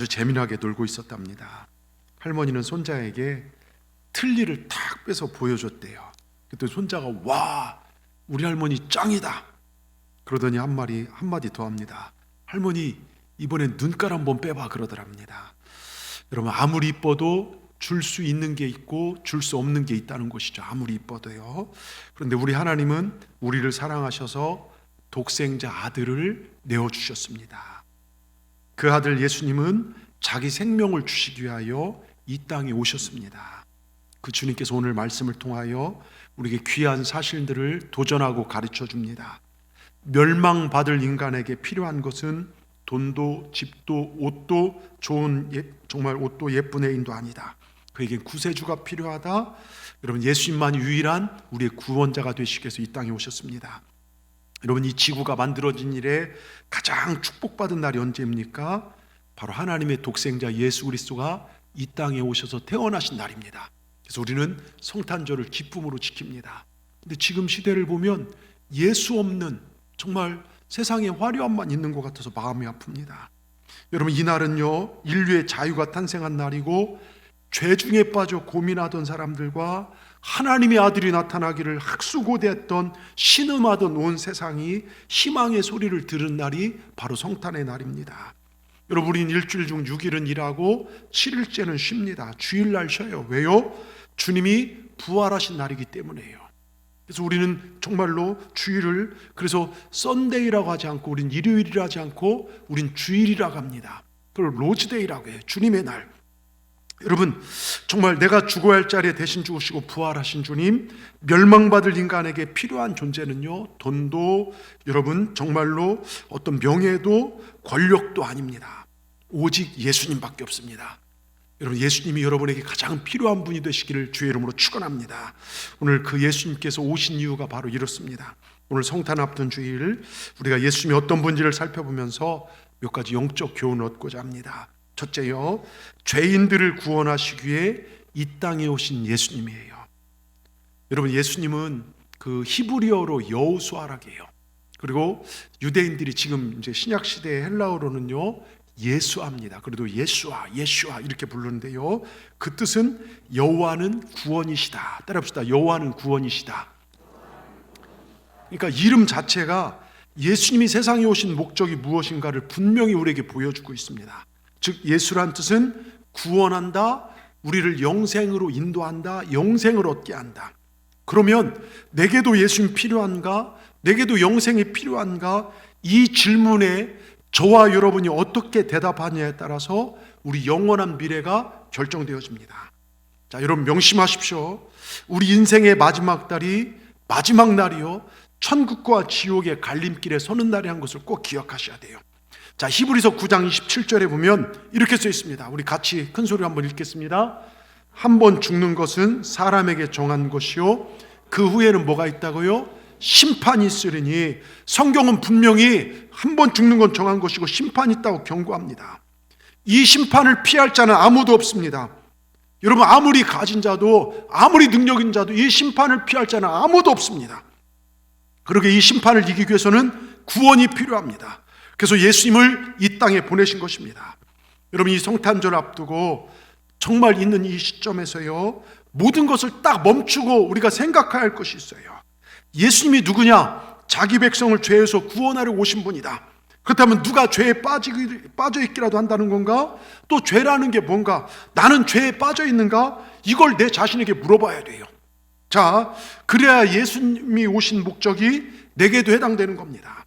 아주 재미나게 놀고 있었답니다. 할머니는 손자에게 틀니를 탁 빼서 보여줬대요. 그때 손자가 와, 우리 할머니 짱이다 그러더니 한마디 더 합니다. 할머니 이번엔 눈깔 한번 빼봐 그러더랍니다. 여러분, 아무리 이뻐도 줄 수 있는 게 있고 줄 수 없는 게 있다는 것이죠. 아무리 이뻐도요. 그런데 우리 하나님은 우리를 사랑하셔서 독생자 아들을 내어주셨습니다. 그 아들 예수님은 자기 생명을 주시기 위하여 이 땅에 오셨습니다. 그 주님께서 오늘 말씀을 통하여 우리에게 귀한 사실들을 도전하고 가르쳐 줍니다. 멸망받을 인간에게 필요한 것은 돈도 집도 옷도 좋은 정말 옷도 예쁜 애인도 아니다. 그에겐 구세주가 필요하다. 여러분, 예수님만이 유일한 우리의 구원자가 되시기 위해서 이 땅에 오셨습니다. 여러분, 이 지구가 만들어진 이래 가장 축복받은 날이 언제입니까? 바로 하나님의 독생자 예수 그리스도가 이 땅에 오셔서 태어나신 날입니다. 그래서 우리는 성탄절을 기쁨으로 지킵니다. 근데 지금 시대를 보면 예수 없는 정말 세상에 화려함만 있는 것 같아서 마음이 아픕니다. 여러분, 이 날은요 인류의 자유가 탄생한 날이고 죄 중에 빠져 고민하던 사람들과 하나님의 아들이 나타나기를 학수고대했던 신음하던 온 세상이 희망의 소리를 들은 날이 바로 성탄의 날입니다. 여러분, 우리는 일주일 중 6일은 일하고 7일째는 쉽니다. 주일날 쉬어요. 왜요? 주님이 부활하신 날이기 때문에요. 그래서 우리는 정말로 주일을 그래서 썬데이라고 하지 않고 우린 일요일이라 하지 않고 우린 주일이라고 합니다. 그걸 로즈데이라고 해요. 주님의 날. 여러분, 정말 내가 죽어야 할 자리에 대신 죽으시고 부활하신 주님, 멸망받을 인간에게 필요한 존재는요 돈도 여러분 정말로 어떤 명예도 권력도 아닙니다. 오직 예수님밖에 없습니다. 여러분, 예수님이 여러분에게 가장 필요한 분이 되시기를 주의 이름으로 축원합니다. 오늘 그 예수님께서 오신 이유가 바로 이렇습니다. 오늘 성탄 앞둔 주일 우리가 예수님이 어떤 분인지를 살펴보면서 몇 가지 영적 교훈을 얻고자 합니다. 첫째요, 죄인들을 구원하시기 위해 이 땅에 오신 예수님이에요. 여러분, 예수님은 그 히브리어로 여호수아라고 해요. 그리고 유대인들이 지금 이제 신약 시대의 헬라어로는요 예수아입니다. 그래도 예수아 이렇게 부르는데요, 그 뜻은 여호와는 구원이시다. 따라합시다. 여호와는 구원이시다. 그러니까 이름 자체가 예수님이 세상에 오신 목적이 무엇인가를 분명히 우리에게 보여주고 있습니다. 즉 예수란 뜻은 구원한다, 우리를 영생으로 인도한다, 영생을 얻게 한다. 그러면 내게도 예수님 필요한가? 내게도 영생이 필요한가? 이 질문에 저와 여러분이 어떻게 대답하냐에 따라서 우리 영원한 미래가 결정되어집니다. 자, 여러분 명심하십시오. 우리 인생의 마지막 달이 마지막 날이요 천국과 지옥의 갈림길에 서는 날이란 것을 꼭 기억하셔야 돼요. 자, 히브리서 9장 27절에 보면 이렇게 써 있습니다. 우리 같이 큰 소리로 한번 읽겠습니다. 한 번 죽는 것은 사람에게 정한 것이요 그 후에는 뭐가 있다고요? 심판이 있으리니. 성경은 분명히 한 번 죽는 건 정한 것이고 심판이 있다고 경고합니다. 이 심판을 피할 자는 아무도 없습니다. 여러분, 아무리 가진 자도 아무리 능력 있는 자도 이 심판을 피할 자는 아무도 없습니다. 그러게 이 심판을 이기기 위해서는 구원이 필요합니다. 그래서 예수님을 이 땅에 보내신 것입니다. 여러분, 이 성탄절 앞두고 정말 있는 이 시점에서요 모든 것을 딱 멈추고 우리가 생각해야 할 것이 있어요. 예수님이 누구냐? 자기 백성을 죄에서 구원하려 오신 분이다. 그렇다면 누가 죄에 빠져 있기라도 한다는 건가? 또 죄라는 게 뭔가? 나는 죄에 빠져 있는가? 이걸 내 자신에게 물어봐야 돼요. 자, 그래야 예수님이 오신 목적이 내게도 해당되는 겁니다.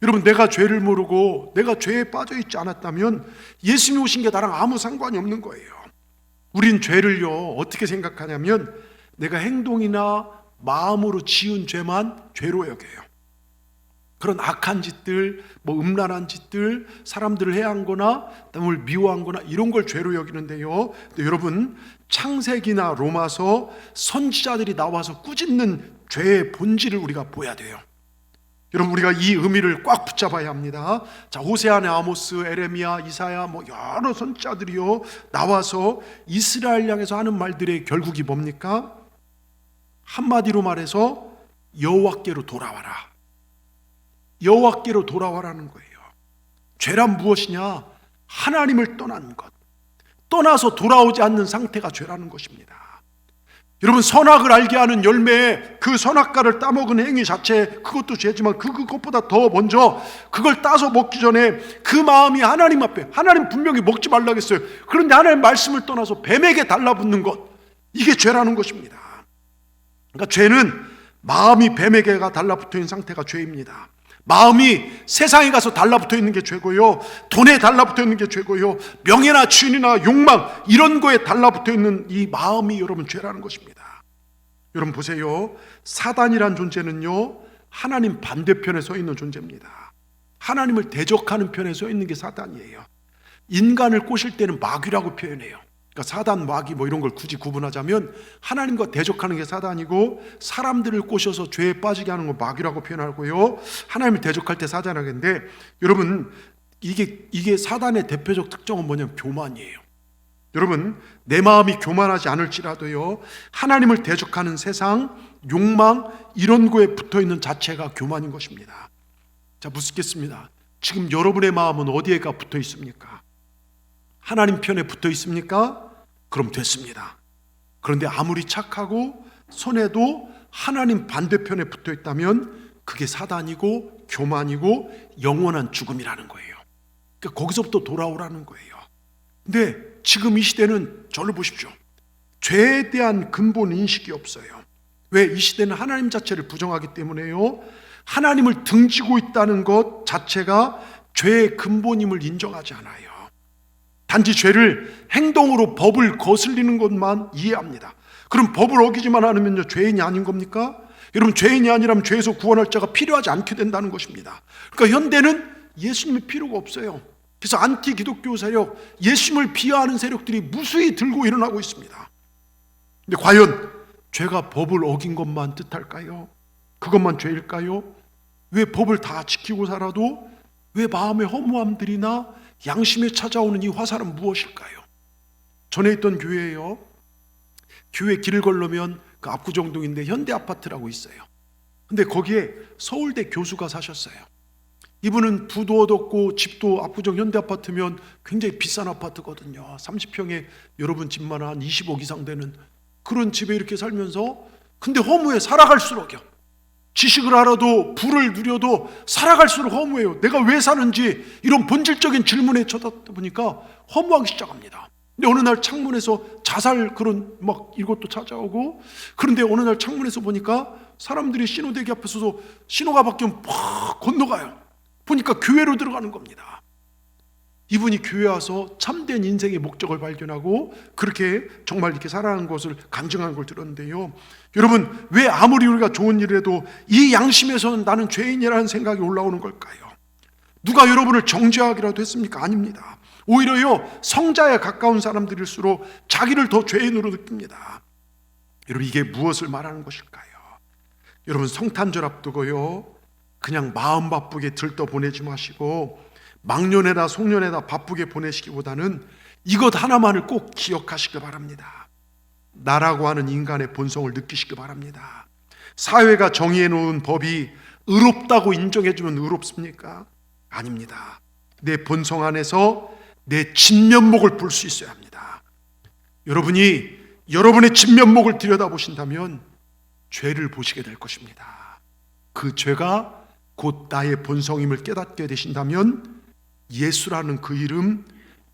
여러분, 내가 죄를 모르고 내가 죄에 빠져 있지 않았다면 예수님이 오신 게 나랑 아무 상관이 없는 거예요. 우린 죄를요 어떻게 생각하냐면 내가 행동이나 마음으로 지은 죄만 죄로 여겨요. 그런 악한 짓들, 음란한 짓들, 사람들을 해한 거나 남을 미워한 거나 이런 걸 죄로 여기는데요, 근데 여러분, 창세기나 로마서 선지자들이 나와서 꾸짖는 죄의 본질을 우리가 보아야 돼요. 여러분, 우리가 이 의미를 꽉 붙잡아야 합니다. 자, 호세아나 아모스, 에레미야, 이사야 여러 선지자들이요 나와서 이스라엘 향해서 하는 말들의 결국이 뭡니까? 한마디로 말해서 여호와께로 돌아와라. 여호와께로 돌아와라는 거예요. 죄란 무엇이냐? 하나님을 떠난 것, 떠나서 돌아오지 않는 상태가 죄라는 것입니다. 여러분, 선악을 알게 하는 열매에 그 선악과를 따먹은 행위 자체, 그것도 죄지만 그것보다 더 먼저 그걸 따서 먹기 전에 그 마음이 하나님 앞에, 하나님 분명히 먹지 말라고 했어요. 그런데 하나님 말씀을 떠나서 뱀에게 달라붙는 것, 이게 죄라는 것입니다. 그러니까 죄는 마음이 뱀에게가 달라붙어 있는 상태가 죄입니다. 마음이 세상에 가서 달라붙어 있는 게 죄고요, 돈에 달라붙어 있는 게 죄고요, 명예나 취인이나 욕망 이런 거에 달라붙어 있는 이 마음이 여러분 죄라는 것입니다. 여러분 보세요, 사단이란 존재는요 하나님 반대편에 서 있는 존재입니다. 하나님을 대적하는 편에 서 있는 게 사단이에요. 인간을 꼬실 때는 마귀라고 표현해요. 그러니까 사단, 마귀 뭐 이런 걸 굳이 구분하자면 하나님과 대적하는 게 사단이고, 사람들을 꼬셔서 죄에 빠지게 하는 건 마귀라고 표현하고요, 하나님을 대적할 때 사단하겠는데, 여러분 이게 사단의 대표적 특징은 뭐냐면 교만이에요. 여러분, 내 마음이 교만하지 않을지라도요 하나님을 대적하는 세상, 욕망 이런 거에 붙어있는 자체가 교만인 것입니다. 자, 묻겠습니다. 지금 여러분의 마음은 어디에가 붙어 있습니까? 하나님 편에 붙어 있습니까? 그럼 됐습니다. 그런데 아무리 착하고 선해도 하나님 반대편에 붙어 있다면 그게 사단이고 교만이고 영원한 죽음이라는 거예요. 그러니까 거기서부터 돌아오라는 거예요. 근데 지금 이 시대는 저를 보십시오. 죄에 대한 근본 인식이 없어요. 왜? 이 시대는 하나님 자체를 부정하기 때문에요. 하나님을 등지고 있다는 것 자체가 죄의 근본임을 인정하지 않아요. 단지 죄를 행동으로 법을 거슬리는 것만 이해합니다. 그럼 법을 어기지만 않으면요 죄인이 아닌 겁니까? 여러분, 죄인이 아니라면 죄에서 구원할 자가 필요하지 않게 된다는 것입니다. 그러니까 현대는 예수님이 필요가 없어요. 그래서 안티 기독교 세력, 예수님을 비하하는 세력들이 무수히 들고 일어나고 있습니다. 근데 과연 죄가 법을 어긴 것만 뜻할까요? 그것만 죄일까요? 왜 법을 다 지키고 살아도 왜 마음의 허무함들이나 양심에 찾아오는 이 화살은 무엇일까요? 전에 있던 교회예요. 교회 길을 걸으면 그 압구정동인데 현대 아파트라고 있어요. 근데 거기에 서울대 교수가 사셨어요. 이분은 부도 얻었고 집도 압구정 현대 아파트면 굉장히 비싼 아파트거든요. 30평에 여러분 집만 한 20억 이상 되는 그런 집에 이렇게 살면서, 근데 허무해. 살아갈수록요, 지식을 알아도 부를 누려도 살아갈수록 허무해요. 내가 왜 사는지 이런 본질적인 질문에 쳐다보니까 허무하기 시작합니다. 근데 어느 날 창문에서 자살 그런 막 이것도 찾아오고, 그런데 어느 날 창문에서 보니까 사람들이 신호대기 앞에 서서 신호가 바뀌면 팍 건너가요. 보니까 교회로 들어가는 겁니다. 이분이 교회 와서 참된 인생의 목적을 발견하고 그렇게 정말 이렇게 살아가는 것을 간증하는 걸 들었는데요. 여러분, 왜 아무리 우리가 좋은 일을 해도 이 양심에서는 나는 죄인이라는 생각이 올라오는 걸까요? 누가 여러분을 정죄하기라도 했습니까? 아닙니다. 오히려요, 성자에 가까운 사람들일수록 자기를 더 죄인으로 느낍니다. 여러분, 이게 무엇을 말하는 것일까요? 여러분, 성탄절 앞두고요, 그냥 마음 바쁘게 들떠 보내지 마시고 막년에다 송년에다 바쁘게 보내시기보다는 이것 하나만을 꼭 기억하시길 바랍니다. 나라고 하는 인간의 본성을 느끼시길 바랍니다. 사회가 정의해 놓은 법이 의롭다고 인정해주면 의롭습니까? 아닙니다. 내 본성 안에서 내 진면목을 볼 수 있어야 합니다. 여러분이 여러분의 진면목을 들여다보신다면 죄를 보시게 될 것입니다. 그 죄가 곧 나의 본성임을 깨닫게 되신다면 예수라는 그 이름,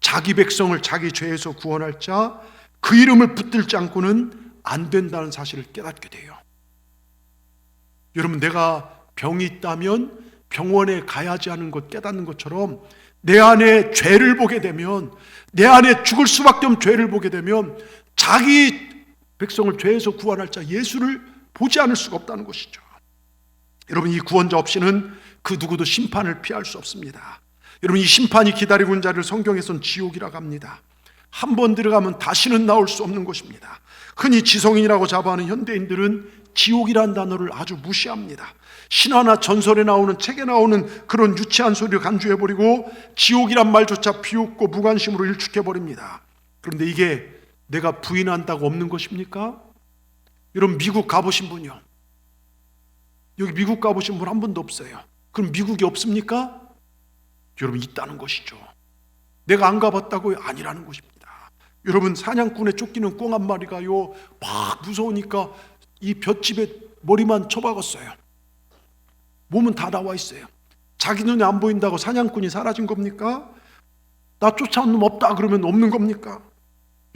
자기 백성을 자기 죄에서 구원할 자, 그 이름을 붙들지 않고는 안 된다는 사실을 깨닫게 돼요. 여러분, 내가 병이 있다면 병원에 가야지 하는 것 깨닫는 것처럼 내 안에 죄를 보게 되면, 내 안에 죽을 수밖에 없는 죄를 보게 되면 자기 백성을 죄에서 구원할 자 예수를 보지 않을 수가 없다는 것이죠. 여러분, 이 구원자 없이는 그 누구도 심판을 피할 수 없습니다. 여러분, 이 심판이 기다리고 있는 자를 성경에서는 지옥이라고 합니다. 한 번 들어가면 다시는 나올 수 없는 곳입니다. 흔히 지성인이라고 자부하는 현대인들은 지옥이라는 단어를 아주 무시합니다. 신화나 전설에 나오는, 책에 나오는 그런 유치한 소리를 간주해버리고 지옥이란 말조차 비웃고 무관심으로 일축해버립니다. 그런데 이게 내가 부인한다고 없는 것입니까? 여러분, 미국 가보신 분이요? 여기 미국 가보신 분 한 분도 없어요. 그럼 미국이 없습니까? 여러분, 있다는 것이죠. 내가 안 가봤다고요? 아니라는 것입니다. 여러분, 사냥꾼에 쫓기는 꽁 한 마리가요 막 무서우니까 이 볏짚에 머리만 쳐박았어요. 몸은 다 나와 있어요. 자기 눈에 안 보인다고 사냥꾼이 사라진 겁니까? 나 쫓아온 놈 없다 그러면 없는 겁니까?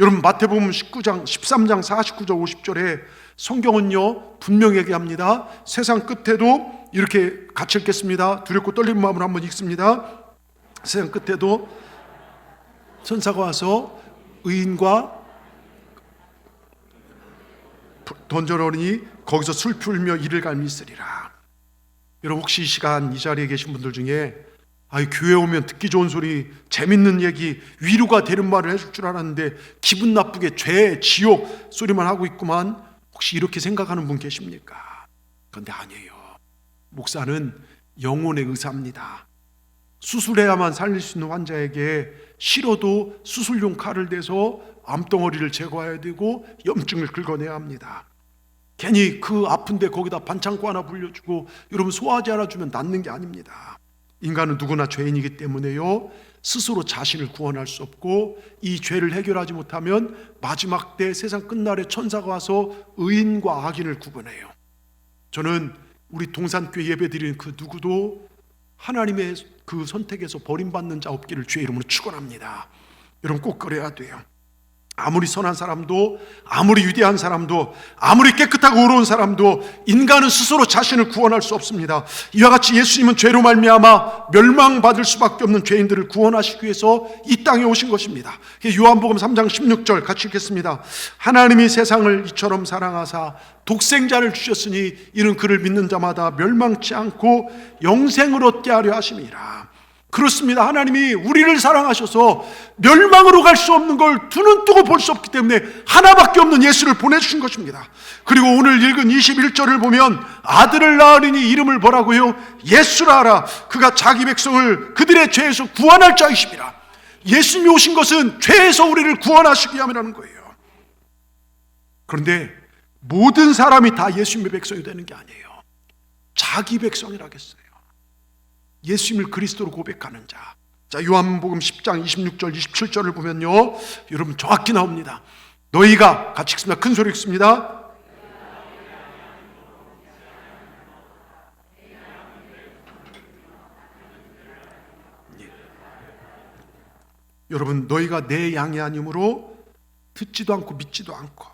여러분, 마태복음 19장 13장 49절 50절에 성경은요 분명히 얘기합니다. 세상 끝에도 이렇게 같이 읽겠습니다. 두렵고 떨리는 마음으로 한번 읽습니다. 세상 끝에도 천사가 와서 의인과 던져놓으니 거기서 술 풀며 이를 갈미 있으리라. 여러분, 혹시 이 시간 이 자리에 계신 분들 중에 교회 오면 듣기 좋은 소리, 재밌는 얘기, 위로가 되는 말을 해줄 줄 알았는데 기분 나쁘게 죄, 지옥 소리만 하고 있구만, 혹시 이렇게 생각하는 분 계십니까? 그런데 아니에요. 목사는 영혼의 의사입니다. 수술해야만 살릴 수 있는 환자에게 싫어도 수술용 칼을 대서 암덩어리를 제거해야 되고 염증을 긁어내야 합니다. 괜히 그 아픈데 거기다 반창고 하나 불려주고 여러분 소화제 하나 주면 낫는 게 아닙니다. 인간은 누구나 죄인이기 때문에요 스스로 자신을 구원할 수 없고 이 죄를 해결하지 못하면 마지막 때 세상 끝날에 천사가 와서 의인과 악인을 구분해요. 저는 우리 동산교회 예배드리는 그 누구도 하나님의 그 선택에서 버림받는 자 없기를 주의 이름으로 축원합니다. 여러분, 꼭 그래야 돼요. 아무리 선한 사람도, 아무리 위대한 사람도, 아무리 깨끗하고 의로운 사람도 인간은 스스로 자신을 구원할 수 없습니다. 이와 같이 예수님은 죄로 말미암아 멸망받을 수밖에 없는 죄인들을 구원하시기 위해서 이 땅에 오신 것입니다. 요한복음 3장 16절 같이 읽겠습니다. 하나님이 세상을 이처럼 사랑하사 독생자를 주셨으니 이는 그를 믿는 자마다 멸망치 않고 영생을 얻게 하려 하심이라. 그렇습니다. 하나님이 우리를 사랑하셔서 멸망으로 갈 수 없는 걸 두 눈 뜨고 볼 수 없기 때문에 하나밖에 없는 예수를 보내주신 것입니다. 그리고 오늘 읽은 21절을 보면 아들을 낳으리니 이름을 뭐라고요? 예수라 하라. 그가 자기 백성을 그들의 죄에서 구원할 자이십니다. 예수님이 오신 것은 죄에서 우리를 구원하시기 위함이라는 거예요. 그런데 모든 사람이 다 예수님의 백성이 되는 게 아니에요. 자기 백성이라겠어요. 예수님을 그리스도로 고백하는 자. 자, 요한복음 10장 26절 27절을 보면요 여러분 정확히 나옵니다. 너희가, 같이 읽습니다. 큰 소리 읽습니다. 여러분, 너희가 내 양이 아니므로 듣지도 않고 믿지도 않고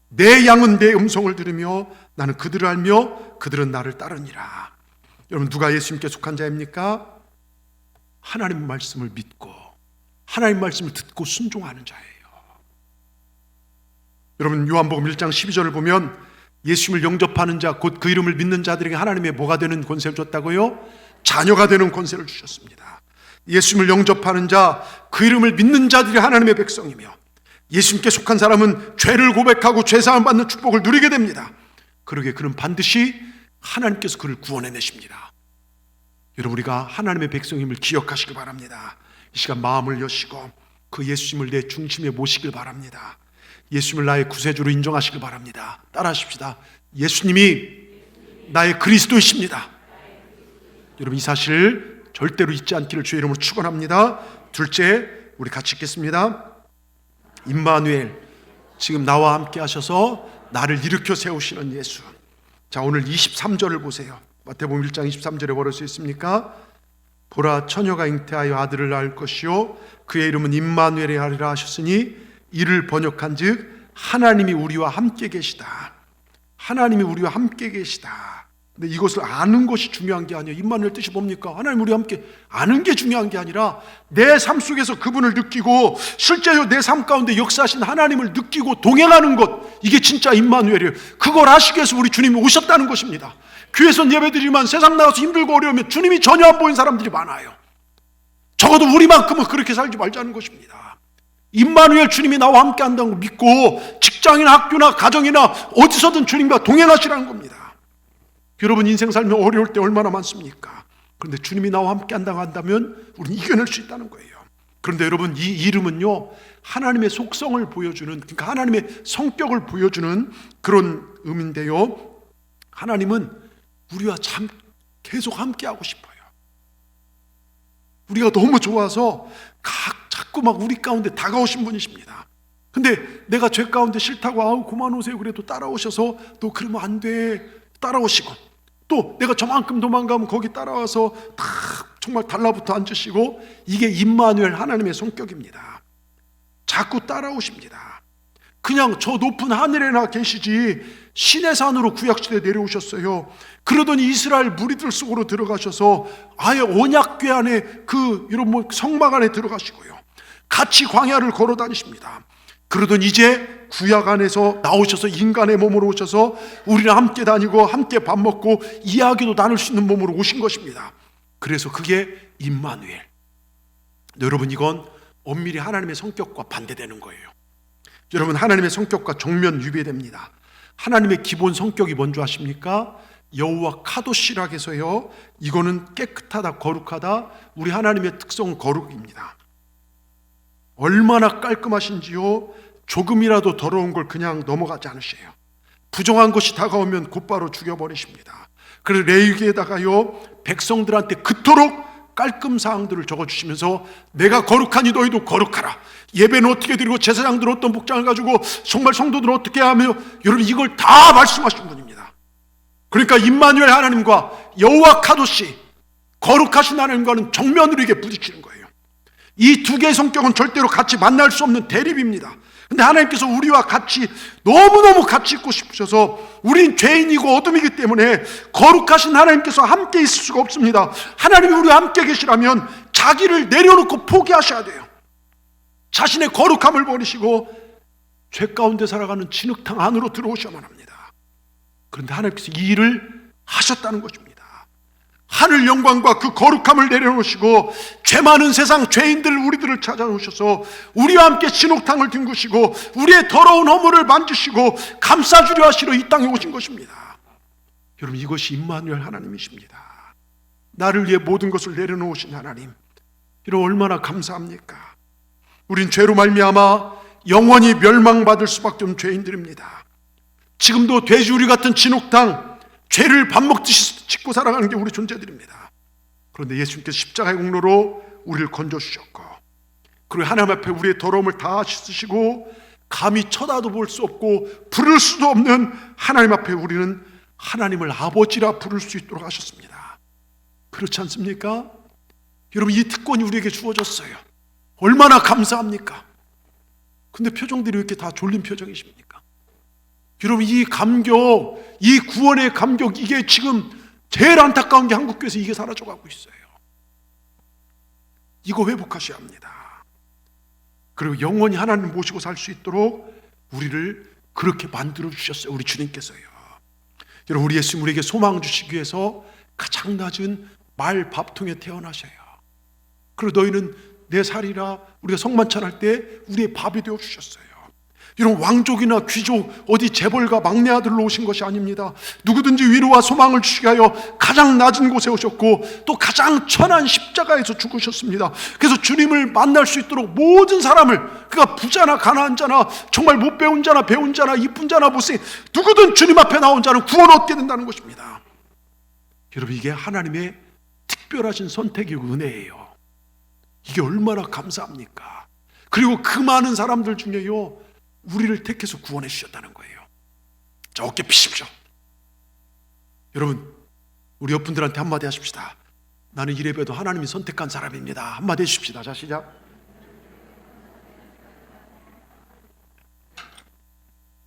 내 양은 내 음성을 들으며 나는 그들을 알며 그들은 나를 따르니라. 여러분, 누가 예수님께 속한 자입니까? 하나님 말씀을 믿고 하나님 말씀을 듣고 순종하는 자예요. 여러분, 요한복음 1장 12절을 보면 예수님을 영접하는 자, 곧 그 이름을 믿는 자들에게 하나님의 뭐가 되는 권세를 줬다고요? 자녀가 되는 권세를 주셨습니다. 예수님을 영접하는 자, 그 이름을 믿는 자들이 하나님의 백성이며 예수님께 속한 사람은 죄를 고백하고 죄사함 받는 축복을 누리게 됩니다. 그러게 그는 반드시 하나님께서 그를 구원해내십니다. 여러분, 우리가 하나님의 백성임을 기억하시길 바랍니다. 이 시간 마음을 여시고 그 예수님을 내 중심에 모시길 바랍니다. 예수님을 나의 구세주로 인정하시길 바랍니다. 따라하십시다. 예수님이 나의 그리스도이십니다. 여러분, 이 사실 절대로 잊지 않기를 주의 이름으로 축원합니다. 둘째, 우리 같이 읽겠습니다. 임마누엘, 지금 나와 함께 하셔서 나를 일으켜 세우시는 예수. 자, 오늘 23절을 보세요. 마태복음 1장 23절에 뭐라고 써 있습니까? 보라, 처녀가 잉태하여 아들을 낳을 것이요 그의 이름은 임마누엘이 하리라 하셨으니 이를 번역한즉 하나님이 우리와 함께 계시다. 하나님이 우리와 함께 계시다. 근데 이것을 아는 것이 중요한 게 아니에요. 임마누엘 뜻이 뭡니까? 하나님 우리와 함께 아는 게 중요한 게 아니라 내 삶 속에서 그분을 느끼고 실제로 내 삶 가운데 역사하신 하나님을 느끼고 동행하는 것, 이게 진짜 임마누엘이에요. 그걸 아시기 위해서 우리 주님이 오셨다는 것입니다. 교회에서 예배드리지만 세상 나가서 힘들고 어려우면 주님이 전혀 안 보이는 사람들이 많아요. 적어도 우리만큼은 그렇게 살지 말자는 것입니다. 임마누엘, 주님이 나와 함께 한다는 걸 믿고 직장이나 학교나 가정이나 어디서든 주님과 동행하시라는 겁니다. 여러분, 인생 살면 어려울 때 얼마나 많습니까? 그런데 주님이 나와 함께 한다면 우리는 이겨낼 수 있다는 거예요. 그런데 여러분, 이 이름은요 하나님의 속성을 보여주는, 그러니까 하나님의 성격을 보여주는 그런 의미인데요, 하나님은 우리와 참 계속 함께 하고 싶어요. 우리가 너무 좋아서 자꾸 막 우리 가운데 다가오신 분이십니다. 근데 내가 죄 가운데 싫다고 아우 그만 오세요 그래도 따라오셔서 또 그러면 안 돼 따라오시고, 또 내가 저만큼 도망가면 거기 따라와서 다 정말 달라붙어 앉으시고, 이게 임마누엘 하나님의 성격입니다. 자꾸 따라오십니다. 그냥 저 높은 하늘에나 계시지 신의 산으로 구약시대에 내려오셨어요. 그러더니 이스라엘 무리들 속으로 들어가셔서 아예 언약궤 안에 그 이런 뭐 성막 안에 들어가시고요, 같이 광야를 걸어 다니십니다. 그러더니 이제 구약 안에서 나오셔서 인간의 몸으로 오셔서 우리랑 함께 다니고 함께 밥 먹고 이야기도 나눌 수 있는 몸으로 오신 것입니다. 그래서 그게 임마누엘. 여러분, 이건 엄밀히 하나님의 성격과 반대되는 거예요. 여러분, 하나님의 성격과 정면 유배됩니다. 하나님의 기본 성격이 뭔지 아십니까? 여호와 카도시라 해서요, 이거는 깨끗하다, 거룩하다. 우리 하나님의 특성은 거룩입니다. 얼마나 깔끔하신지요. 조금이라도 더러운 걸 그냥 넘어가지 않으셔요. 부정한 것이 다가오면 곧바로 죽여버리십니다. 그래서 레위기에다가요, 백성들한테 그토록 깔끔 사항들을 적어주시면서 내가 거룩하니 너희도 거룩하라, 예배는 어떻게 드리고 제사장들은 어떤 복장을 가지고 정말 성도들은 어떻게 하며, 여러분 이걸 다 말씀하신 분입니다. 그러니까 임마누엘 하나님과 여호와 카도시 거룩하신 하나님과는 정면으로 이게 부딪히는 거예요. 이 두 개의 성격은 절대로 같이 만날 수 없는 대립입니다. 근데 하나님께서 우리와 같이 너무너무 같이 있고 싶으셔서, 우린 죄인이고 어둠이기 때문에 거룩하신 하나님께서 함께 있을 수가 없습니다. 하나님이 우리와 함께 계시라면 자기를 내려놓고 포기하셔야 돼요. 자신의 거룩함을 버리시고 죄 가운데 살아가는 진흙탕 안으로 들어오셔야만 합니다. 그런데 하나님께서 이 일을 하셨다는 것입니다. 하늘 영광과 그 거룩함을 내려놓으시고 죄 많은 세상 죄인들 우리들을 찾아오셔서 우리와 함께 진흙탕을 뒹구시고 우리의 더러운 허물을 만지시고 감싸주려 하시러 이 땅에 오신 것입니다. 여러분, 이것이 임마누엘 하나님이십니다. 나를 위해 모든 것을 내려놓으신 하나님, 여러분 얼마나 감사합니까? 우린 죄로 말미암아 영원히 멸망받을 수밖에 없는 죄인들입니다. 지금도 돼지우리 같은 진흙탕, 죄를 밥 먹듯이 짓고 살아가는 게 우리 존재들입니다. 그런데 예수님께서 십자가의 공로로 우리를 건져주셨고, 그리고 하나님 앞에 우리의 더러움을 다 씻으시고 감히 쳐다도 볼 수 없고 부를 수도 없는 하나님 앞에 우리는 하나님을 아버지라 부를 수 있도록 하셨습니다. 그렇지 않습니까? 여러분, 이 특권이 우리에게 주어졌어요. 얼마나 감사합니까? 근데 표정들이 왜 이렇게 다 졸린 표정이십니까? 여러분, 이 감격, 이 구원의 감격, 이게 지금 제일 안타까운 게 한국교회에서 이게 사라져가고 있어요. 이거 회복하셔야 합니다. 그리고 영원히 하나님 모시고 살 수 있도록 우리를 그렇게 만들어 주셨어요. 우리 주님께서요. 여러분, 우리 예수님 우리에게 소망 주시기 위해서 가장 낮은 말 밥통에 태어나셔요. 그리고 너희는 내 살이라, 우리가 성만찬 할 때 우리의 밥이 되어 주셨어요. 이런 왕족이나 귀족, 어디 재벌가 막내 아들로 오신 것이 아닙니다. 누구든지 위로와 소망을 주시게 하여 가장 낮은 곳에 오셨고 또 가장 천한 십자가에서 죽으셨습니다. 그래서 주님을 만날 수 있도록 모든 사람을, 그가 부자나 가난한 자나 정말 못 배운 자나 배운 자나 이쁜 자나 못생, 누구든 주님 앞에 나온 자는 구원을 얻게 된다는 것입니다. 여러분, 이게 하나님의 특별하신 선택이고 은혜예요. 이게 얼마나 감사합니까? 그리고 그 많은 사람들 중에요, 우리를 택해서 구원해 주셨다는 거예요. 자, 어깨 피십시오. 여러분, 우리 옆분들한테 한마디 하십시다. 나는 이래봬도 하나님이 선택한 사람입니다. 한마디 해주십시다. 자, 시작.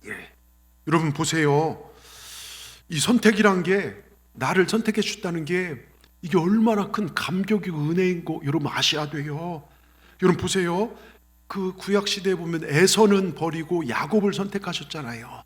예. 여러분 보세요. 이 선택이란 게, 나를 선택해 주셨다는 게 이게 얼마나 큰 감격이고 은혜인 거 여러분 아셔야 돼요. 여러분 보세요. 그 구약 시대에 보면 에서는 버리고 야곱을 선택하셨잖아요.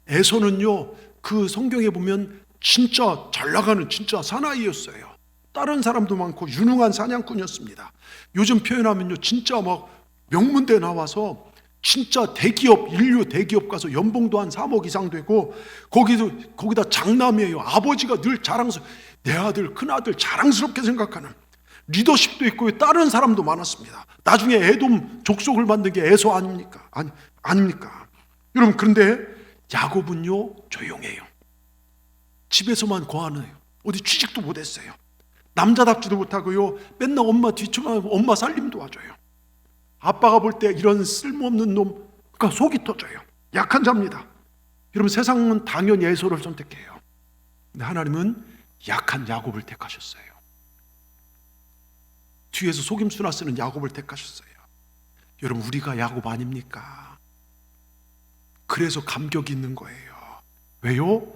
에서는요, 그 성경에 보면 진짜 잘 나가는 진짜 사나이였어요. 다른 사람도 많고 유능한 사냥꾼이었습니다. 요즘 표현하면요, 진짜 막 명문대 나와서 진짜 대기업, 인류 대기업 가서 연봉도 한 3억 이상 되고, 거기다 장남이에요. 아버지가 늘 내 아들, 큰아들 자랑스럽게 생각하는, 리더십도 있고 다른 사람도 많았습니다. 나중에 에돔 족속을 만든 게 에서 아닙니까? 아닙니까? 여러분, 그런데 야곱은요, 조용해요. 집에서만 거하네요. 어디 취직도 못했어요. 남자답지도 못하고요, 맨날 엄마 뒤쳐만 엄마 살림 도와줘요. 아빠가 볼 때 이런 쓸모없는 놈, 그러니까 속이 터져요. 약한 자입니다. 여러분, 세상은 당연히 에서를 선택해요. 근데 하나님은 약한 야곱을 택하셨어요. 뒤에서 속임수나 쓰는 야곱을 택하셨어요. 여러분, 우리가 야곱 아닙니까? 그래서 감격이 있는 거예요. 왜요?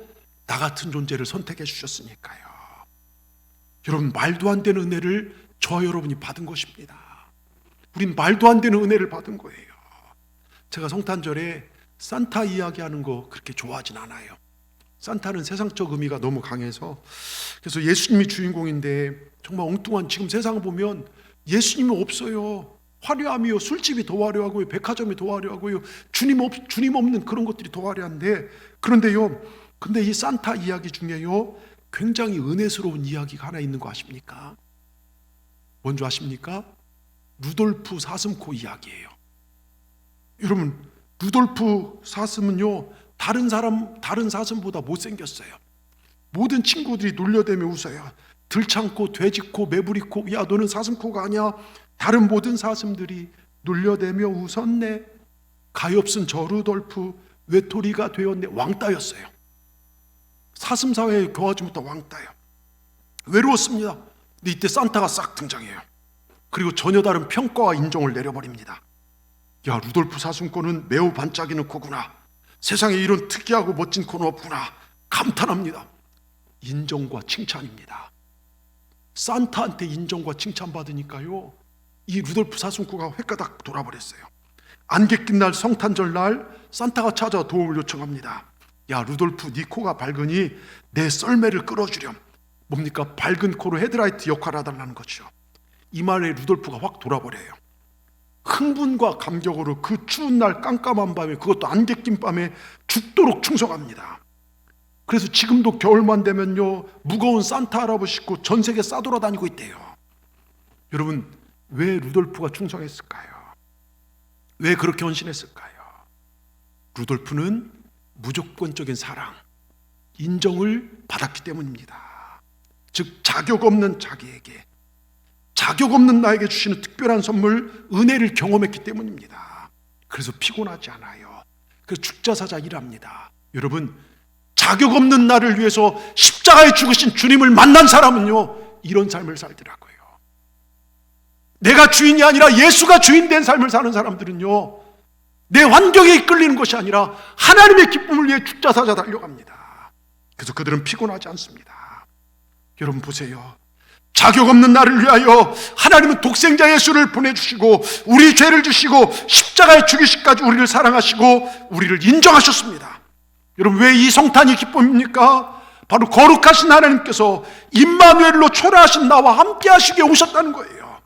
나 같은 존재를 선택해 주셨으니까요. 여러분, 말도 안 되는 은혜를 저와 여러분이 받은 것입니다. 우린 말도 안 되는 은혜를 받은 거예요. 제가 성탄절에 산타 이야기하는 거 그렇게 좋아하진 않아요. 산타는 세상적 의미가 너무 강해서. 그래서 예수님이 주인공인데 정말 엉뚱한, 지금 세상을 보면 예수님은 없어요. 화려함이요, 술집이 더 화려하고요, 백화점이 더 화려하고요, 주님 없는 그런 것들이 더 화려한데, 그런데요, 근데 이 산타 이야기 중에요 굉장히 은혜스러운 이야기가 하나 있는 거 아십니까? 뭔지 아십니까? 루돌프 사슴코 이야기예요. 여러분, 루돌프 사슴은요 다른 사슴보다 못생겼어요. 모든 친구들이 놀려대며 웃어요. 들창코, 돼지코, 매부리코, 야 너는 사슴코가 아니야. 다른 모든 사슴들이 놀려대며 웃었네. 가엾은 저 루돌프 외톨이가 되었네. 왕따였어요. 사슴사회에 교화하지 못한 왕따예요. 외로웠습니다. 근데 이때 산타가 싹 등장해요. 그리고 전혀 다른 평가와 인정을 내려버립니다. 야, 루돌프 사슴코는 매우 반짝이는 코구나. 세상에 이런 특이하고 멋진 코는 없구나. 감탄합니다. 인정과 칭찬입니다. 산타한테 인정과 칭찬받으니까요 이 루돌프 사슴코가 횟가닥 돌아버렸어요. 안개 낀 날, 성탄절 날 산타가 찾아 도움을 요청합니다. 야, 루돌프, 네 코가 밝으니 내 썰매를 끌어주렴. 뭡니까? 밝은 코로 헤드라이트 역할을 해달라는 거죠. 이 말에 루돌프가 확 돌아버려요. 흥분과 감격으로 그 추운 날 깜깜한 밤에, 그것도 안개 낀 밤에 죽도록 충성합니다. 그래서 지금도 겨울만 되면요 무거운 산타 할아버지 싣고 전 세계 싸돌아다니고 있대요. 여러분, 왜 루돌프가 충성했을까요? 왜 그렇게 헌신했을까요? 루돌프는 무조건적인 사랑, 인정을 받았기 때문입니다. 즉 자격 없는 자기에게, 자격 없는 나에게 주시는 특별한 선물, 은혜를 경험했기 때문입니다. 그래서 피곤하지 않아요. 그래서 죽자사자 일합니다. 여러분, 자격 없는 나를 위해서 십자가에 죽으신 주님을 만난 사람은요 이런 삶을 살더라고요. 내가 주인이 아니라 예수가 주인 된 삶을 사는 사람들은요 내 환경에 이끌리는 것이 아니라 하나님의 기쁨을 위해 죽자사자 달려갑니다. 그래서 그들은 피곤하지 않습니다. 여러분 보세요. 자격 없는 나를 위하여 하나님은 독생자 예수를 보내주시고 우리 죄를 주시고 십자가에 죽이시기까지 우리를 사랑하시고 우리를 인정하셨습니다. 여러분, 왜 이 성탄이 기쁨입니까? 바로 거룩하신 하나님께서 임마누엘로 초라하신 나와 함께 하시게 오셨다는 거예요.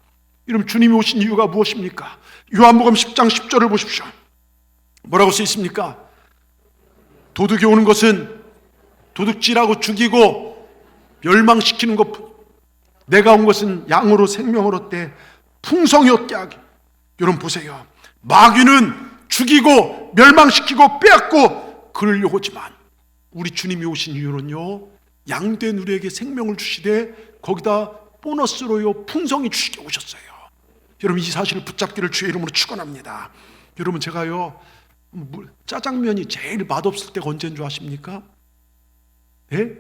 여러분, 주님이 오신 이유가 무엇입니까? 요한복음 10장 10절을 보십시오. 뭐라고 써 있습니까? 도둑이 오는 것은 도둑질하고 죽이고 멸망시키는 것, 내가 온 것은 양으로 생명을 얻되 풍성히 얻게 하기. 여러분 보세요. 마귀는 죽이고 멸망시키고 빼앗고 그러려고 하지만 우리 주님이 오신 이유는요 양된 우리에게 생명을 주시되 거기다 보너스로요 풍성히 주시게 오셨어요. 여러분, 이 사실을 붙잡기를 주의 이름으로 축원합니다. 여러분, 제가요 짜장면이 제일 맛없을 때가 언제인 줄 아십니까? 네?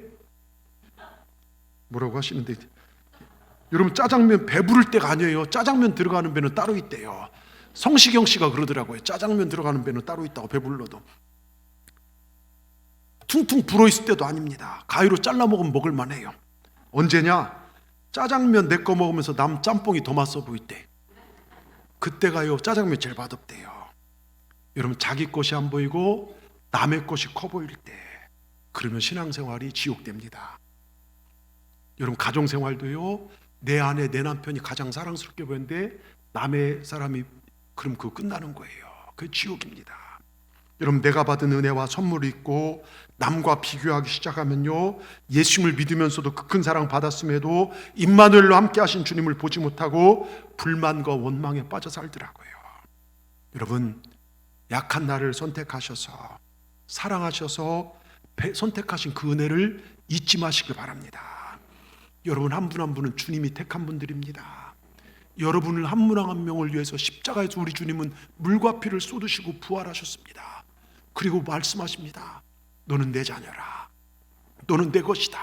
뭐라고 하시는데, 여러분, 짜장면 배부를 때가 아니에요. 짜장면 들어가는 배는 따로 있대요. 성시경 씨가 그러더라고요. 짜장면 들어가는 배는 따로 있다고, 배불러도. 퉁퉁 불어있을 때도 아닙니다. 가위로 잘라 먹으면 먹을만해요. 언제냐? 짜장면 내 거 먹으면서 남 짬뽕이 더 맛있어 보일 때, 그때가요 짜장면 제일 맛없대요. 여러분, 자기 것이 안 보이고 남의 것이 커 보일 때, 그러면 신앙생활이 지옥됩니다. 여러분, 가정생활도요 내 아내, 내 남편이 가장 사랑스럽게 보이는데 남의 사람이, 그럼 그거 끝나는 거예요. 그게 지옥입니다. 여러분, 내가 받은 은혜와 선물이 있고 남과 비교하기 시작하면요 예수님을 믿으면서도 그 큰 사랑 받았음에도 임마누엘로 함께 하신 주님을 보지 못하고 불만과 원망에 빠져 살더라고요. 여러분, 약한 나를 선택하셔서 사랑하셔서 선택하신 그 은혜를 잊지 마시길 바랍니다. 여러분, 한 분 한 분은 주님이 택한 분들입니다. 여러분을 한 명 한 명을 위해서 십자가에서 우리 주님은 물과 피를 쏟으시고 부활하셨습니다. 그리고 말씀하십니다. 너는 내 자녀라. 너는 내 것이다.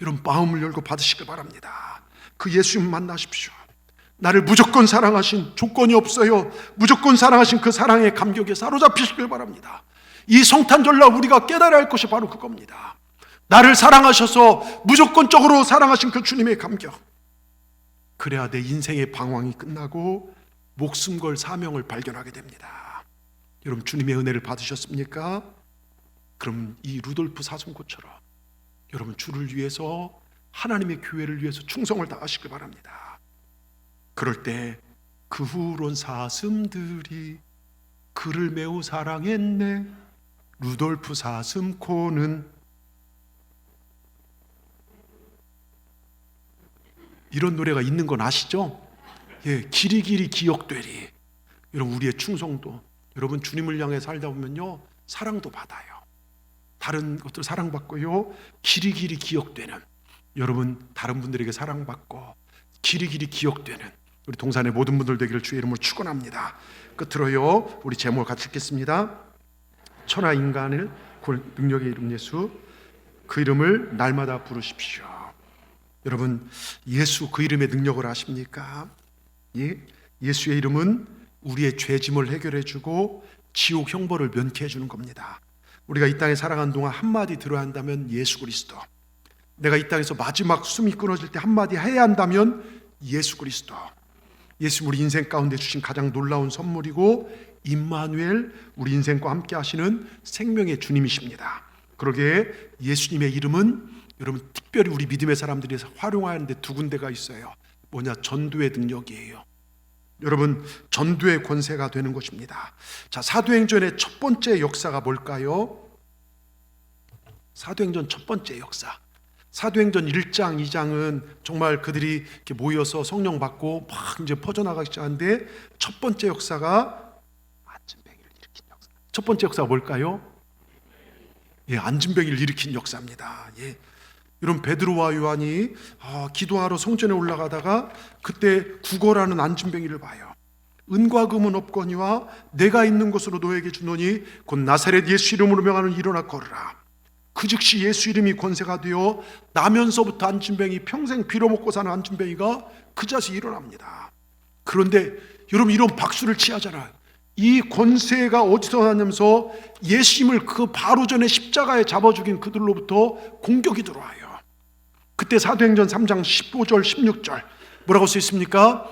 여러분 마음을 열고 받으시길 바랍니다. 그 예수님 만나십시오. 나를 무조건 사랑하신, 조건이 없어요, 무조건 사랑하신 그 사랑의 감격에 사로잡히시길 바랍니다. 이 성탄절날 우리가 깨달아야 할 것이 바로 그겁니다. 나를 사랑하셔서 무조건적으로 사랑하신 그 주님의 감격. 그래야 내 인생의 방황이 끝나고 목숨 걸 사명을 발견하게 됩니다. 여러분 주님의 은혜를 받으셨습니까? 그럼 이 루돌프 사슴고처럼 여러분 주를 위해서, 하나님의 교회를 위해서 충성을 다하시길 바랍니다. 그럴 때 그 후론 사슴들이 그를 매우 사랑했네. 루돌프 사슴코는 이런 노래가 있는 건 아시죠? 예, 길이길이 기억되리. 여러분 우리의 충성도, 여러분 주님을 향해 살다 보면요 사랑도 받아요. 다른 것들 사랑받고요, 길이길이 기억되는, 여러분 다른 분들에게 사랑받고 길이길이 기억되는 우리 동산의 모든 분들 되기를 주의 이름으로 축원합니다. 끝으로요 우리 제목을 같이 읽겠습니다. 천하 인간을 능력의 이름 예수, 그 이름을 날마다 부르십시오. 여러분 예수 그 이름의 능력을 아십니까? 예수의 이름은 우리의 죄짐을 해결해 주고 지옥 형벌을 면케해 주는 겁니다. 우리가 이 땅에 살아가는 동안 한마디 들어야 한다면 예수 그리스도, 내가 이 땅에서 마지막 숨이 끊어질 때 한마디 해야 한다면 예수 그리스도. 예수 우리 인생 가운데 주신 가장 놀라운 선물이고 임마누엘, 우리 인생과 함께 하시는 생명의 주님이십니다. 그러기에 예수님의 이름은 여러분 특별히 우리 믿음의 사람들이 활용하는데 두 군데가 있어요. 뭐냐? 전도의 능력이에요. 여러분 전도의 권세가 되는 것입니다. 자, 사도행전의 첫 번째 역사가 뭘까요? 사도행전 첫 번째 역사, 사도행전 1장 2장은 정말 그들이 이렇게 모여서 성령 받고 막 이제 퍼져나가기 시작하는데 첫 번째 역사가 안진뱅이를 일으킨 역사. 첫 번째 역사가 뭘까요? 예, 안진뱅이를 일으킨 역사입니다. 예. 여러분 베드로와 요한이 기도하러 성전에 올라가다가 그때 구걸하는 안진뱅이를 봐요. 은과 금은 없거니와 내가 있는 곳으로 너에게 주노니 곧 나사렛 예수 이름으로 명하는 일어나 걸으라. 그 즉시 예수 이름이 권세가 되어 나면서부터 안진뱅이, 평생 빌어먹고 사는 안진뱅이가 그 자세에 일어납니다. 그런데 여러분 이런 박수를 취하잖아요. 이 권세가 어디서 나냐면서 예수님을 그 바로 전에 십자가에 잡아 죽인 그들로부터 공격이 들어와요. 그때 사도행전 3장 15절 16절 뭐라고 써 있습니까?